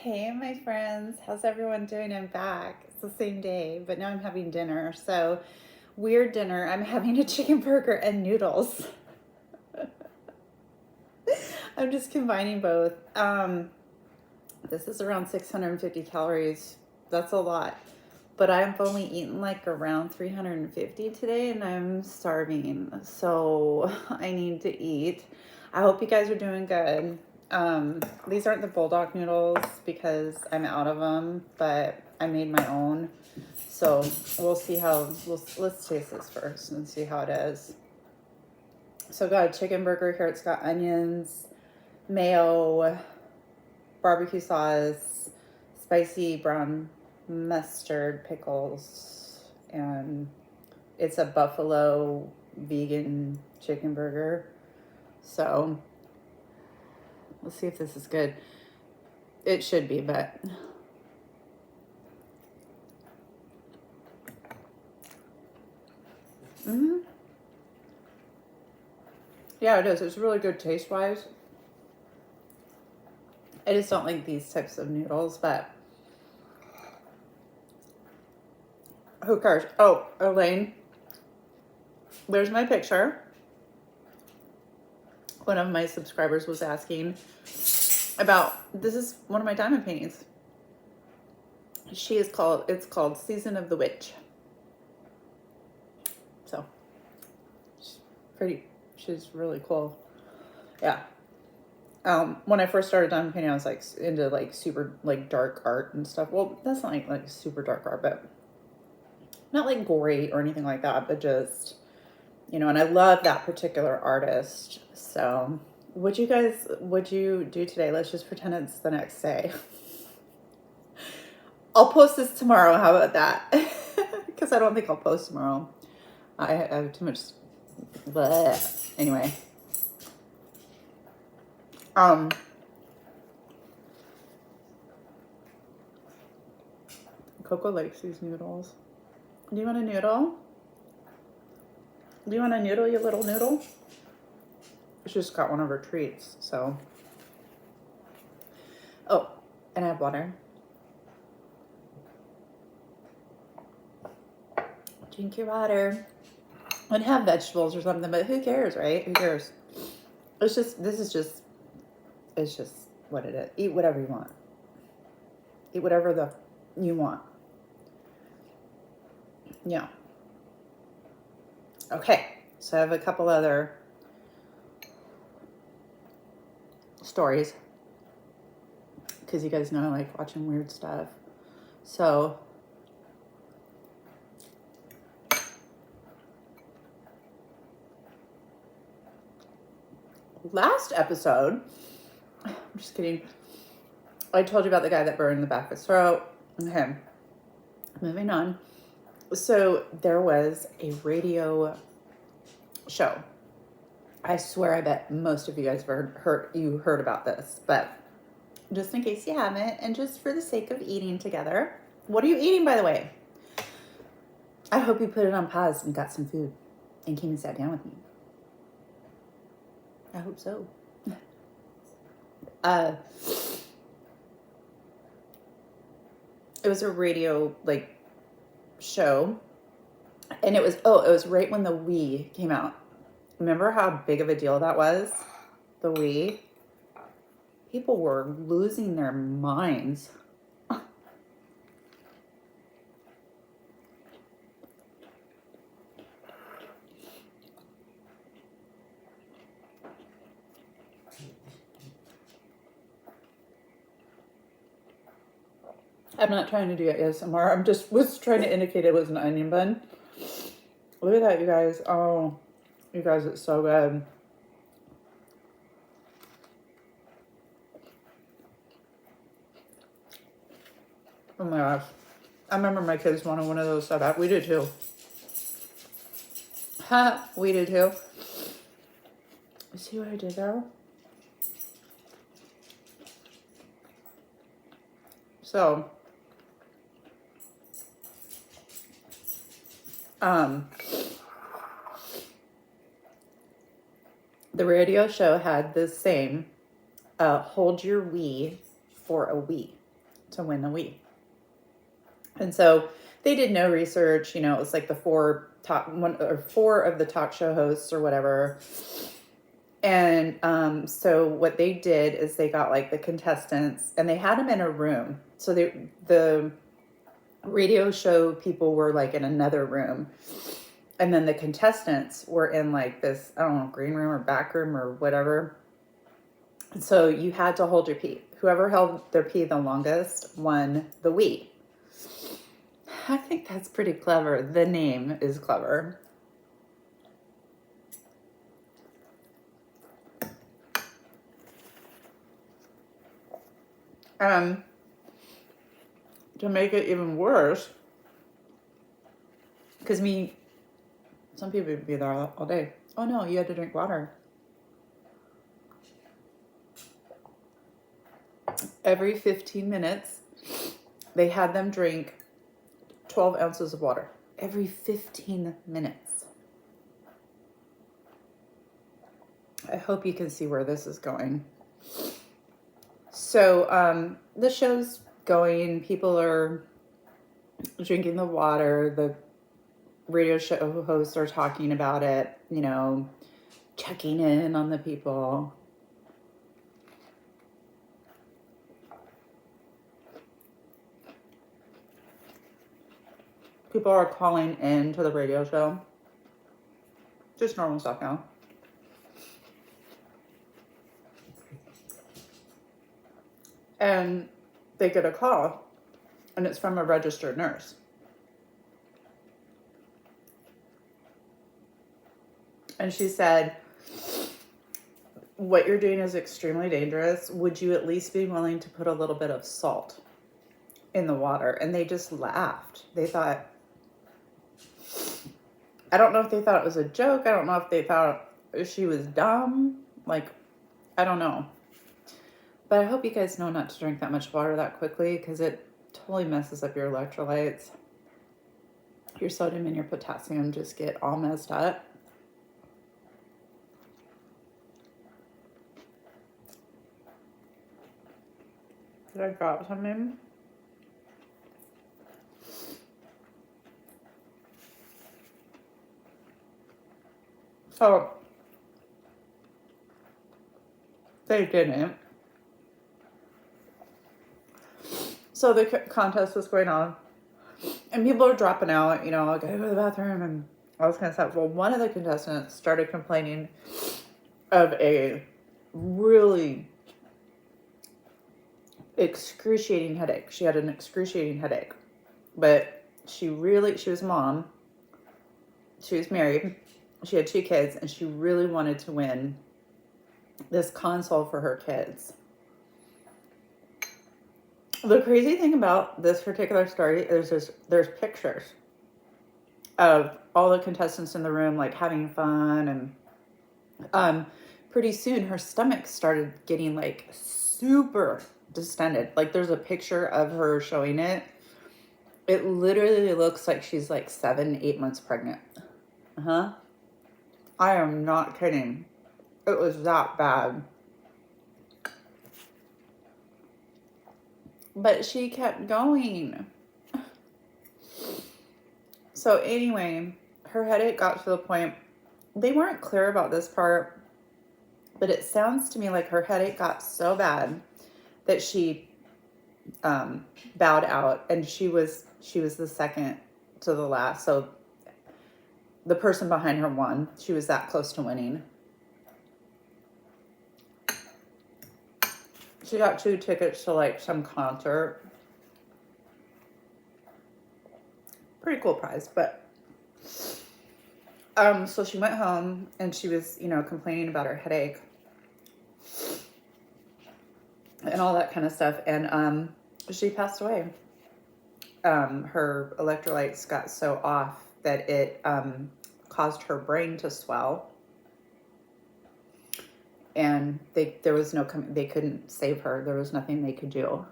Hey, my friends. How's everyone doing? I'm back. It's the same day, but now I'm having dinner. So, weird dinner. I'm having a chicken burger and noodles. I'm just combining both. This is around 650 calories. That's a lot. But I've only eaten like around 350 today and I'm starving. So, I need to eat. I hope you guys are doing good. These aren't the bulldog noodles because I'm out of them, but I made my own. So we'll see how, let's taste this first and see how it is. So I got a chicken burger here. It's got onions, mayo, barbecue sauce, spicy brown mustard, pickles, and it's a buffalo vegan chicken burger. So let's see if this is good. It should be, but yeah, it is. It's really good taste wise. I just don't like these types of noodles, but who cares? Oh, Elaine, there's my picture. One of my subscribers was asking about, this is one of my diamond paintings. It's called Season of the Witch. So she's pretty, she's really cool. Yeah. When I first started diamond painting, I was like into like super like dark art and stuff. Well, that's not like super dark art, but not like gory or anything like that, but just, and I love that particular artist. So would you do today? Let's just pretend it's the next day. I'll post this tomorrow. How about that? Because I don't think I'll post tomorrow. I have too much. Bleh. Anyway. Coco likes these noodles. Do you want a noodle? Do you want a noodle, you little noodle? She just got one of her treats, so. Oh, and I have water. Drink your water. And have vegetables or something, but who cares, right? Who cares? It's just what it is. Eat whatever you want. Eat whatever you want. Yeah. Okay, so I have a couple other stories because you guys know I like watching weird stuff. So last episode, I'm just kidding, I told you about the guy that burned the back of his throat. Okay, moving on. So there was a radio show. I swear I bet most of you guys heard about this, but just in case you haven't, and just for the sake of eating together, what are you eating, by the way? I hope you put it on pause and got some food and came and sat down with me. I hope so. It was a radio show, and it was right when the Wii came out. Remember how big of a deal that was? The Wii. People were losing their minds. I'm not trying to do ASMR. I'm just was trying to indicate it was an onion bun. Look at that, you guys. Oh, you guys, it's so good. Oh my gosh. I remember my kids wanted one of those so bad. We did too. Ha, we did too. See what I did there? So, the radio show had this saying, hold your Wii for a Wii. to win the Wii. And so they did no research. You know, it was like the four of the talk show hosts or whatever. And so what they did is they got like the contestants and they had them in a room. So the radio show people were like in another room. And then the contestants were in like this, I don't know, green room or back room or whatever. So you had to hold your pee. Whoever held their pee the longest won the Wii. I think that's pretty clever. The name is clever. To make it even worse, because some people would be there all day. Oh no, you had to drink water. Every 15 minutes, they had them drink 12 ounces of water. Every 15 minutes. I hope you can see where this is going. So the show's going. People are drinking the water. The radio show hosts are talking about it, you know, checking in on the people. People are calling in to the radio show. Just normal stuff now. And they get a call, and it's from a registered nurse. And she said, what you're doing is extremely dangerous. Would you at least be willing to put a little bit of salt in the water? And they just laughed. They thought, I don't know if they thought it was a joke. I don't know if they thought she was dumb. Like, I don't know. But I hope you guys know not to drink that much water that quickly, because it totally messes up your electrolytes. Your sodium and your potassium just get all messed up. Did I drop something? So, they didn't. So the contest was going on, and people are dropping out, you know, I gotta go to the bathroom and all this kind of stuff. Well, one of the contestants started complaining of a really excruciating headache. She had an excruciating headache, but she was a mom. She was married. She had 2 kids, and she really wanted to win this console for her kids. The crazy thing about this particular story is there's pictures of all the contestants in the room, like having fun, and pretty soon her stomach started getting like super distended. Like there's a picture of her showing it. It literally looks like she's like 7-8 months pregnant. I am not kidding. It was that bad. But she kept going. So anyway, her headache got to the point, they weren't clear about this part, but it sounds to me like her headache got so bad that she bowed out, and she was the second to the last. So the person behind her won. She was that close to winning. She got 2 tickets to like some concert. Pretty cool prize, but so she went home and she was, you know, complaining about her headache and all that kind of stuff, and she passed away. Her electrolytes got so off that it caused her brain to swell. And they couldn't save her. There was nothing they could do.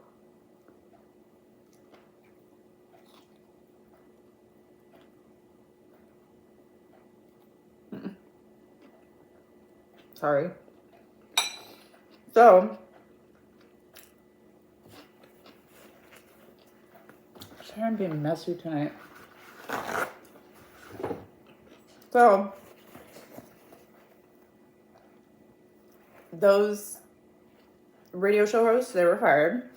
Sorry. So, trying to be messy tonight. So, those radio show hosts, they were fired.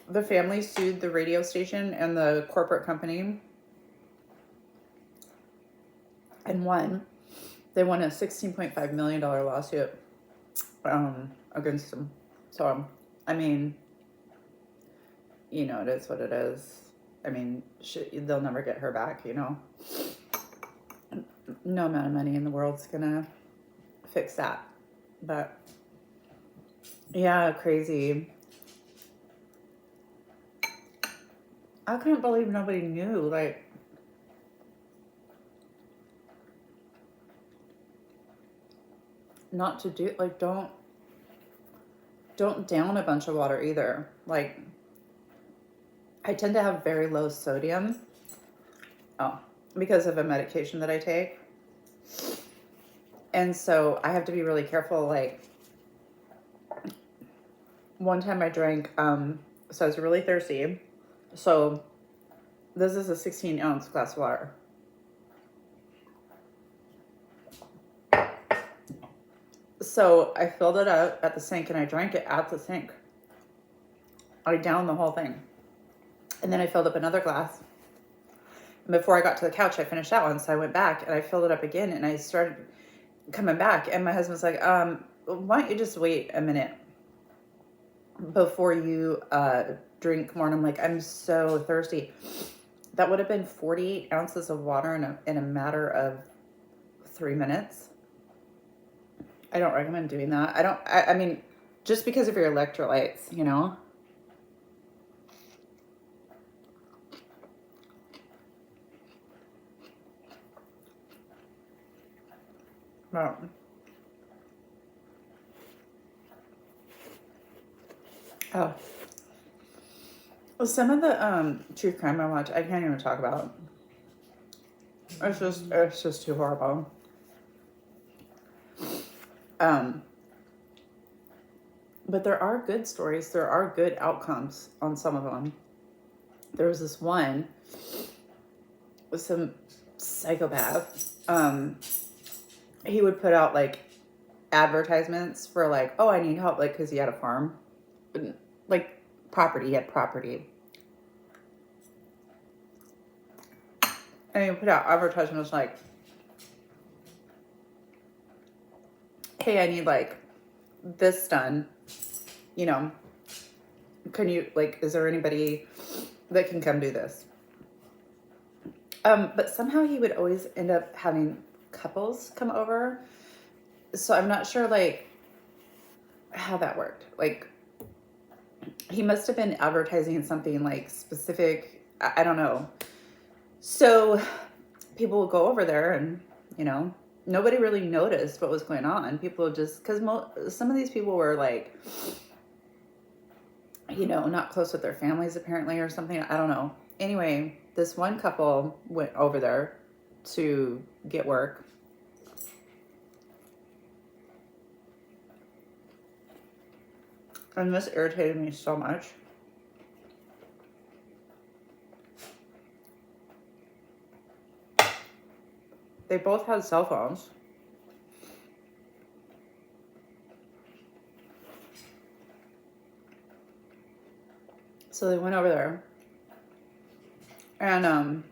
The family sued the radio station and the corporate company and won. They won a $16.5 million lawsuit against them. So, I mean, you know, it is what it is. I mean, they'll never get her back, you know. No amount of money in the world's gonna fix that. But, yeah, crazy. I couldn't believe nobody knew, like, not to do, like, don't down a bunch of water either. Like, I tend to have very low sodium. Oh, because of a medication that I take. And so I have to be really careful. Like, one time I drank, so I was really thirsty. So this is a 16-ounce glass of water. So I filled it up at the sink and I drank it at the sink. I downed the whole thing. And then I filled up another glass. And before I got to the couch, I finished that one. So I went back and I filled it up again and I started coming back. And my husband's like, why don't you just wait a minute before you drink more? And I'm like, I'm so thirsty. That would have been 48 ounces of water in a matter of 3 minutes. I don't recommend doing that. I mean, just because of your electrolytes, you know? Well, oh. Well, some of the true crime I watch, I can't even talk about. It's just too horrible. But there are good stories. There are good outcomes on some of them. There was this one with some psychopath. He would put out like advertisements for like, oh, I need help, like, because he had a farm, like property. He had property, and he would put out advertisements like, hey, I need like this done. You know, can you, like, is there anybody that can come do this? But somehow he would always end up having couples come over. So I'm not sure, like, how that worked. Like, he must have been advertising something, like, specific. I don't know. So people would go over there and, you know, nobody really noticed what was going on. People just, because some of these people were, like, you know, not close with their families apparently or something. I don't know. Anyway, this one couple went over there to get work. And this irritated me so much. They both had cell phones. So they went over there. And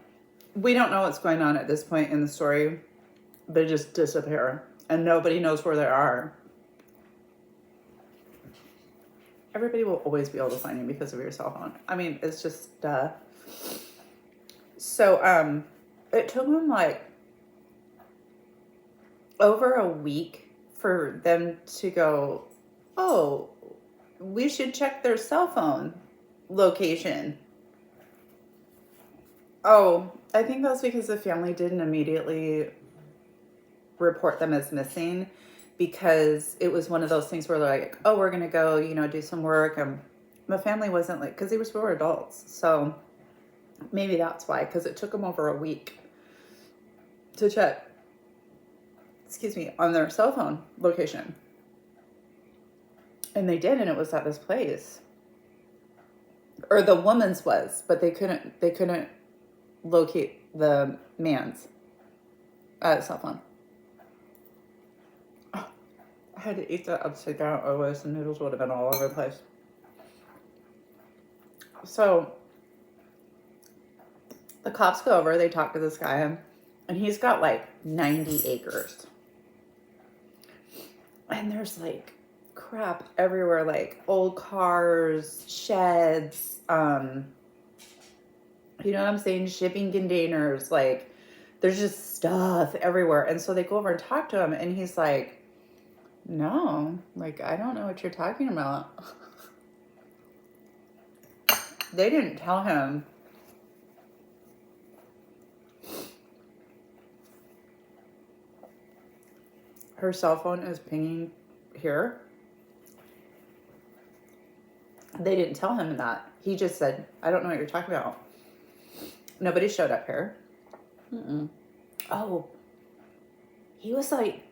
we don't know what's going on at this point in the story. They just disappear. And nobody knows where they are. Everybody will always be able to find you because of your cell phone. I mean, it's just, So, it took them, like, over a week for them to go, oh, we should check their cell phone location. Oh, I think that's because the family didn't immediately report them as missing, because it was one of those things where they're like, oh, we're going to go, you know, do some work. And the family wasn't, like, because they were adults. So maybe that's why, because it took them over a week to check, on their cell phone location. And they did, and it was at this place. or the woman's was, but they couldn't locate the man's cell phone. Oh, I had to eat that upside down, otherwise the noodles would have been all over the place. So the cops go over, they talk to this guy, and he's got like 90 acres. And there's like crap everywhere, like old cars, sheds, you know what I'm saying? Shipping containers, like there's just stuff everywhere. And so they go over and talk to him, and he's like, no, like, I don't know what you're talking about. They didn't tell him. Her cell phone is pinging here. They didn't tell him that. He just said, I don't know what you're talking about. Nobody showed up here. Mm-mm. Oh, he was like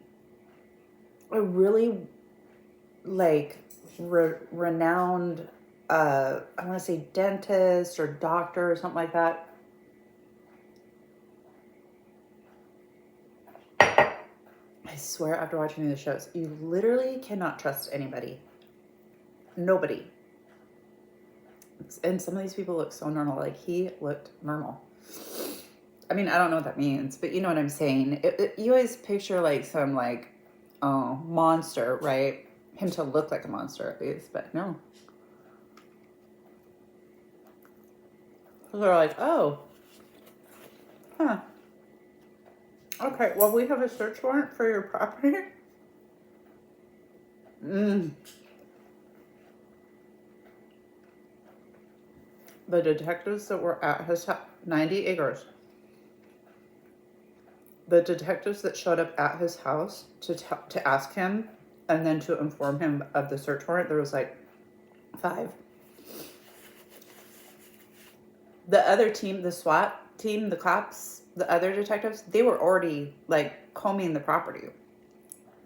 a really like renowned, I want to say dentist or doctor or something like that. I swear, after watching these shows, you literally cannot trust anybody. Nobody. And some of these people look so normal. Like, he looked normal. I mean, I don't know what that means, but you know what I'm saying. You always picture like some like monster, right? Him to look like a monster at least, but no. They're like, oh, huh. Okay, well, we have a search warrant for your property. The detectives that were at his house, 90 acres. The detectives that showed up at his house to ask him and then to inform him of the search warrant, there was like 5. The other team, the SWAT team, the cops, the other detectives, they were already like combing the property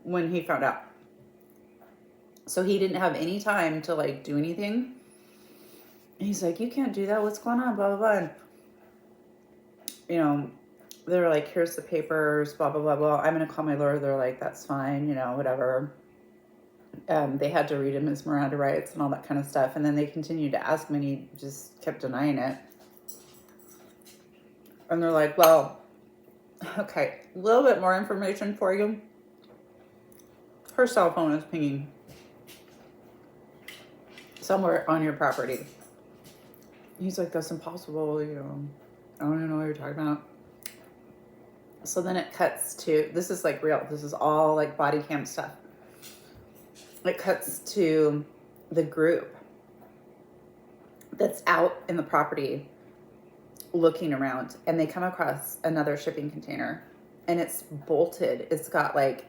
when he found out. So he didn't have any time to like do anything. And he's like, you can't do that. What's going on? Blah, blah, blah. And, you know, they're like, here's the papers, blah, blah, blah, blah. I'm going to call my lawyer. They're like, that's fine, you know, whatever. They had to read him his Miranda rights and all that kind of stuff. And then they continued to ask him, and he just kept denying it. And they're like, well, okay, a little bit more information for you. Her cell phone is pinging somewhere on your property. He's like, that's impossible, you know. I don't even know what you're talking about. So then it cuts to, this is like real. This is all like body cam stuff. It cuts to the group that's out in the property looking around, and they come across another shipping container, and it's bolted. It's got like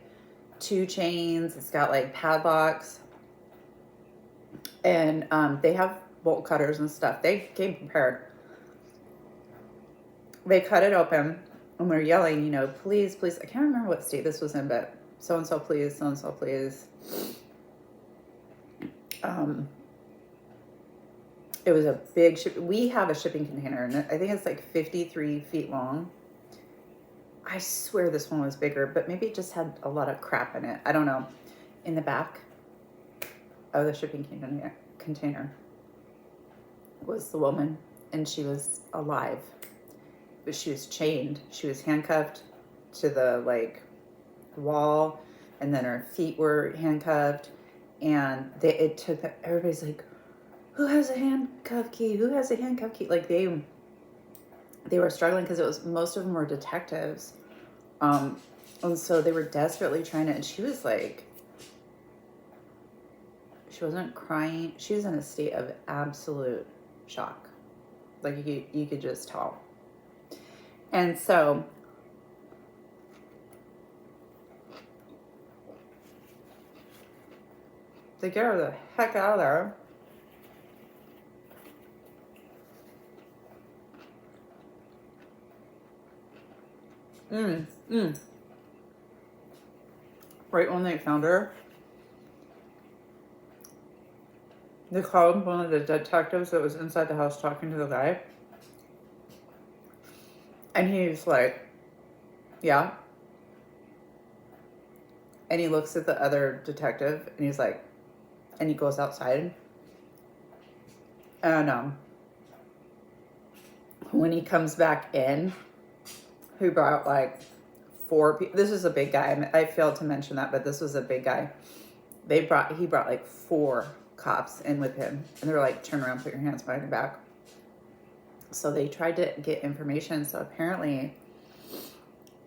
2 chains. It's got like padlocks, and they have bolt cutters and stuff. They came prepared. They cut it open, and they're yelling, you know, please, please. I can't remember what state this was in, but so-and-so please, so-and-so please. It was a big ship. We have a shipping container, and I think it's like 53 feet long. I swear this one was bigger, but maybe it just had a lot of crap in it. I don't know. In the back of the shipping container was the woman, and she was alive, but she was chained. She was handcuffed to the like wall, and then her feet were handcuffed, and it took everybody's like, who has a handcuff key? Who has a handcuff key? Like they were struggling because it was, most of them were detectives. And so they were desperately trying to, and she was like, she wasn't crying. She was in a state of absolute shock. Like you could just tell. And so they get her the heck out of there. Right when they found her, They called one of the detectives that was inside the house talking to the guy. And he's like, yeah. And he looks at the other detective and he's like, and he goes outside. And when he comes back in, he brought like 4 people. This is a big guy. I failed to mention that, but this was a big guy. He brought like 4 cops in with him. And they were like, turn around, put your hands behind your back. So they tried to get information. So apparently,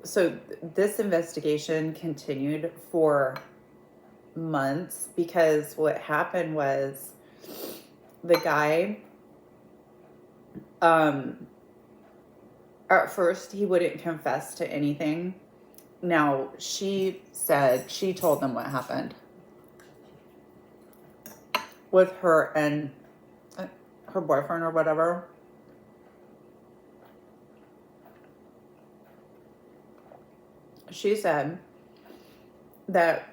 this investigation continued for months because what happened was the guy, at first he wouldn't confess to anything. Now, she said she told them what happened with her and her boyfriend or whatever. She said that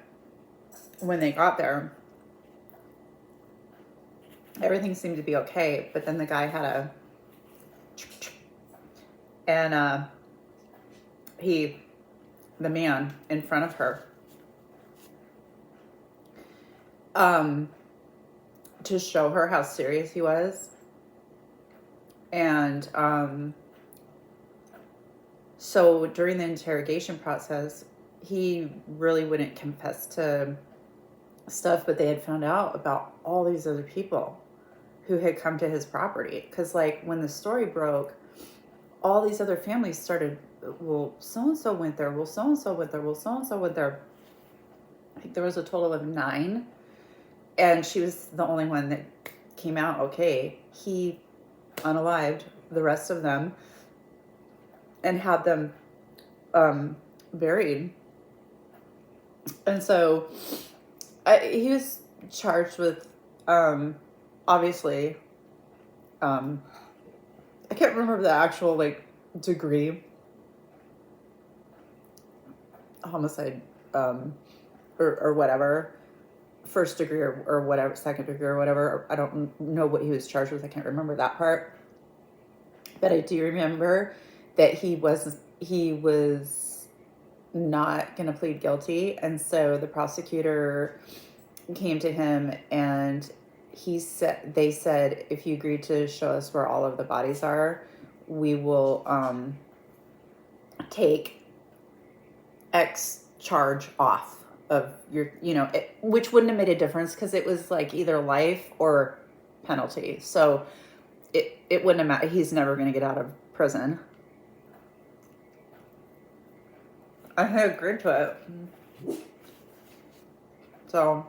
when they got there, everything seemed to be okay, but then the guy had the man in front of her, to show her how serious he was. And so during the interrogation process, he really wouldn't confess to stuff, but they had found out about all these other people who had come to his property. Because like when the story broke, all these other families started, well, so-and-so went there, well, so-and-so went there, well, so-and-so went there. I think there was a total of 9. And she was the only one that came out okay. He unalived the rest of them and had them buried. And so he was charged with, obviously, I can't remember the actual like degree, homicide, or whatever, first degree or whatever, second degree or whatever. I don't know what he was charged with. I can't remember that part. But I do remember that he was not going to plead guilty. And so the prosecutor came to him and they said, if you agree to show us where all of the bodies are, we will take X charge off of your, which wouldn't have made a difference because it was like either life or penalty. So it wouldn't have mattered. He's never going to get out of prison. I had agreed to it. So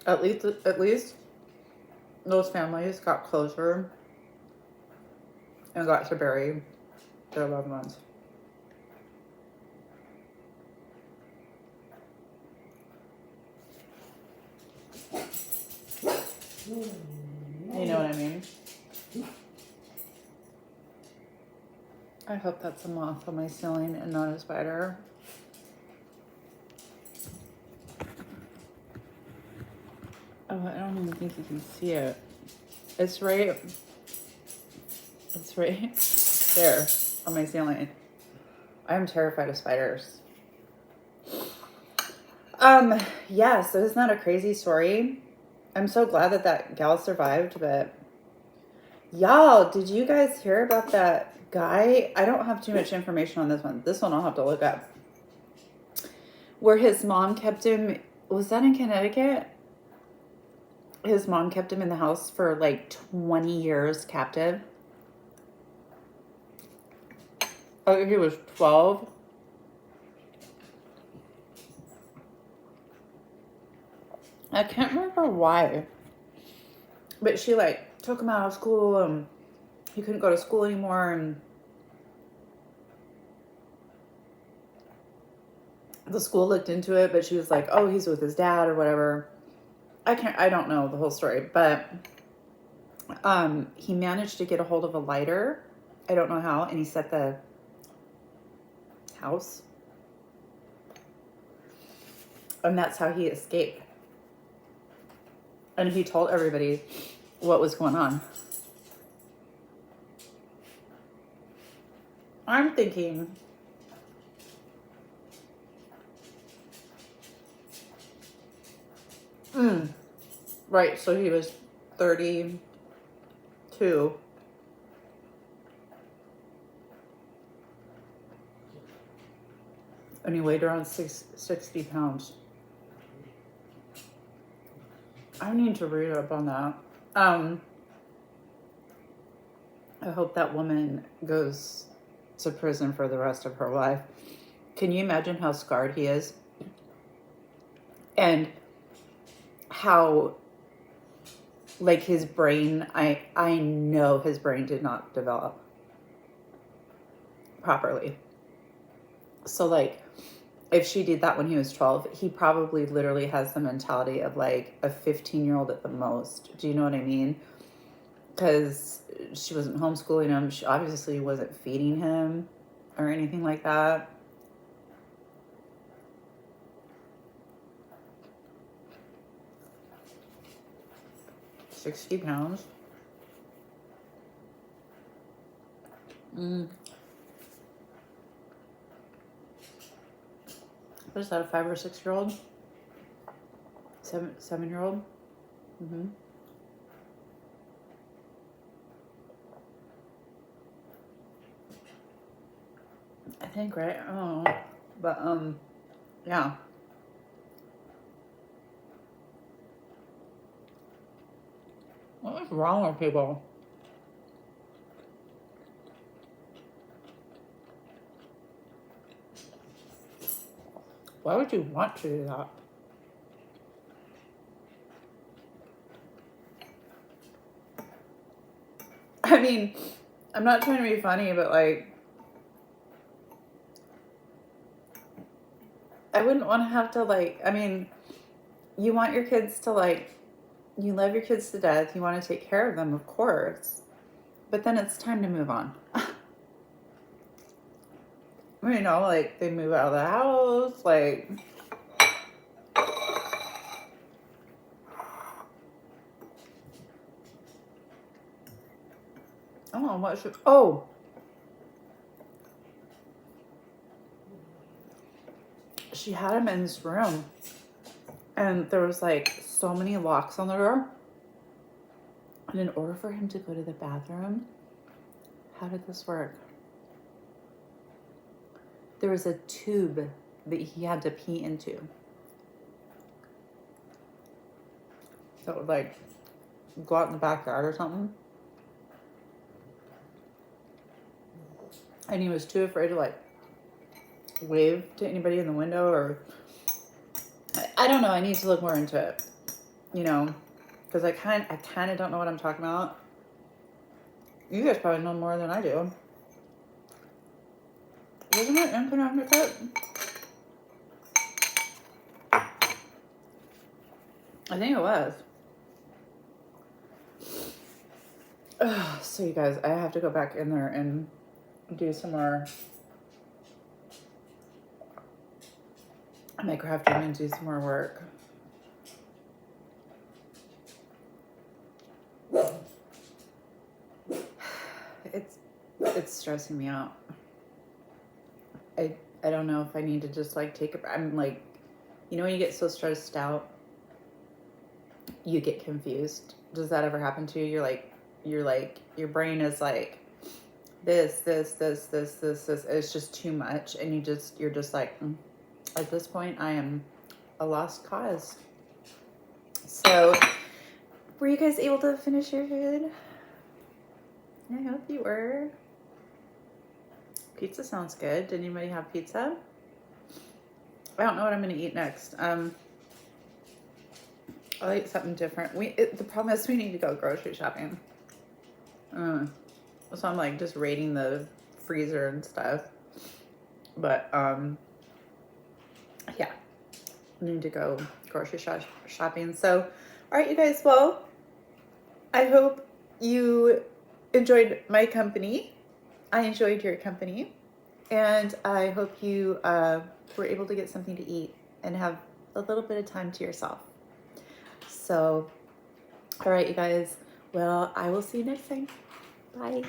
at least those families got closure and got to bury their loved ones. You know what I mean? I hope that's a moth on my ceiling and not a spider. Oh, I don't even think you can see it. It's right there on my ceiling. I'm terrified of spiders. Yeah, so isn't that a crazy story? I'm so glad that gal survived, but y'all, did you guys hear about that guy? I don't have too much information on this one. This one I'll have to look up. Where his mom kept him, was that in Connecticut? His mom kept him in the house for like 20 years captive. Oh, he was 12. I can't remember why. But she like took him out of school and he couldn't go to school anymore, and the school looked into it, but she was like, oh, he's with his dad or whatever. I don't know the whole story, but he managed to get a hold of a lighter. I don't know how, and he set the house And that's how he escaped. And he told everybody what was going on. I'm thinking, right, so he was 32. And he weighed around 60 pounds. I need to read up on that. I hope that woman goes to prison for the rest of her life. Can you imagine how scarred he is? And how, like, his brain, I know his brain did not develop properly. So, like, if she did that when he was 12, he probably literally has the mentality of, like, a 15-year-old at the most. Do you know what I mean? Because she wasn't homeschooling him. She obviously wasn't feeding him or anything like that. £60. What is that, a 5 or 6-year-old? 7-year-old? I think, right? I don't know. But, yeah. What is wrong with people? Why would you want to do that? I mean, I'm not trying to be funny, but, like, I wouldn't want to have to, like, I mean, you want your kids to, like, you love your kids to death. You want to take care of them, of course. But then it's time to move on. You know, like, they move out of the house, like, I don't know what should, oh. She had him in his room. And there was, like, so many locks on the door. And in order for him to go to the bathroom, how did this work? There was a tube that he had to pee into. That would, like, go out in the backyard or something. And he was too afraid to, like, wave to anybody in the window, or I don't know. I need to look more into it, you know, because I kind of don't know what I'm talking about. You guys probably know more than I do. Wasn't it in Connecticut? I think it was. So you guys, I have to go back in there and do some more crafting and do some more work. It's stressing me out. I don't know if I need to just, like, take a, I'm like, you know, when you get so stressed out, you get confused. Does that ever happen to you? You're like, your brain is like, this. It's just too much. And you're just like, at this point, I am a lost cause. So, were you guys able to finish your food? I hope you were. Pizza sounds good. Did anybody have pizza? I don't know what I'm going to eat next. I'll eat something different. The problem is we need to go grocery shopping. So I'm, like, just raiding the freezer and stuff. But, yeah. I need to go grocery shopping. So, all right, you guys. Well, I hope you enjoyed my company. I enjoyed your company. And I hope you were able to get something to eat and have a little bit of time to yourself. So, all right, you guys. Well, I will see you next time. Bye.